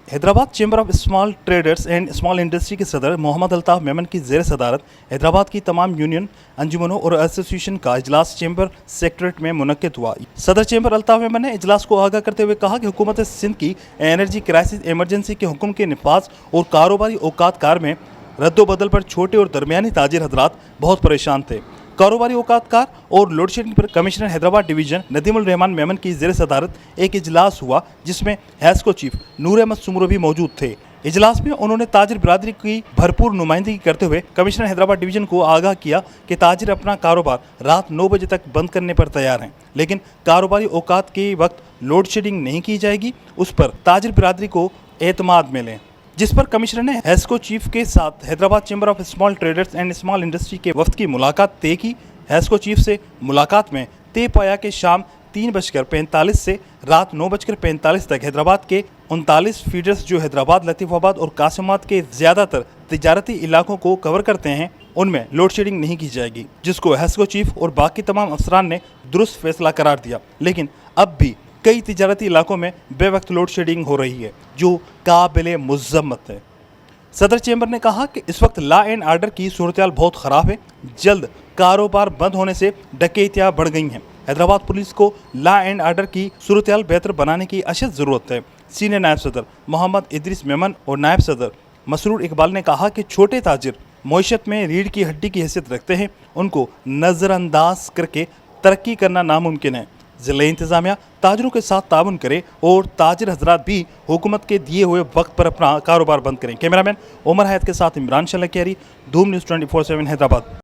Hyderabad chamber of small traders and small industry के सदर मोहम्मद अल्ताफ मेमन की ज़ेर सदारत हैदराबाद की तमाम यूनियन अंजुमनों और एसोसिएशन का इजलास चैम्बर सेक्रेटरीट में मुनक्किद हुआ। सदर चैम्बर अल्ताफ मेमन ने इजलास को आगाह करते हुए कहा कि हुकूमत सिंध की एनर्जी क्राइसिस इमरजेंसी के हुक्म के नफाज और कारोबारी औकात कार में रद्दोबदल पर छोटे और दरमियानी ताजिर हजरात बहुत परेशान थे। कारोबारी औकातकार और लोड शेडिंग पर कमिश्नर हैदराबाद डिवीजन नदीमुल रहमान मेमन की ज़ेर सदारत एक इजलास हुआ, जिसमें हैस्को चीफ नूर अहमद सुमरो भी मौजूद थे। इजलास में उन्होंने ताजिर बिरादरी की भरपूर नुमाइंदगी करते हुए कमिश्नर हैदराबाद डिवीजन को आगाह किया कि ताजिर अपना कारोबार रात 9 बजे तक बंद करने पर तैयार हैं, लेकिन कारोबारी औकात के वक्त लोड शेडिंग नहीं की जाएगी, उस पर ताजिर बिरादरी को एतमाद में लें। जिस पर कमिश्नर ने हैस्को चीफ के साथ Hyderabad chamber of small traders and small industry के वफ्द की मुलाकात तय की। हैस्को चीफ से मुलाकात में तय पाया कि शाम 3:45 से रात 9:45 तक हैदराबाद के 39 फीडर्स जो हैदराबाद, लतीफ़ाबाद और कासिमाबाद के ज़्यादातर तिजारती इलाकों को कवर करते हैं, उनमें लोड शेडिंग नहीं की जाएगी, जिसको हैस्को चीफ और बाकी तमाम अफसरान ने दुरुस्त फैसला करार दिया। लेकिन अब भी कई तिजारती इलाकों में बेवक्त लोड शेडिंग हो रही है, जो काबिल मुज़म्मत है। सदर चैम्बर ने कहा कि इस वक्त लॉ एंड आर्डर की सूरत-ए-हाल बहुत ख़राब है। जल्द कारोबार बंद होने से डकैतियाँ बढ़ गई हैं। हैदराबाद पुलिस को लॉ एंड आर्डर की सूरत-ए-हाल बेहतर बनाने की अशद ज़रूरत है। सीनियर नायब सदर मोहम्मद इदरीस मेमन और नायब सदर मसरूर इकबाल ने कहा कि छोटे ताजिर मईशत में रीढ़ की हड्डी की हैसियत रखते हैं, उनको नज़रअंदाज करके तरक्की करना नामुमकिन है। ज़िला इंतज़ामिया ताजरों के साथ ताउन करे और ताजिर हजरात भी हुकूमत के दिए हुए वक्त पर अपना कारोबार बंद करें। कैमरामैन उमर हयात के साथ इमरान शलकियारी, धूम न्यूज़ 24/7 हैदराबाद।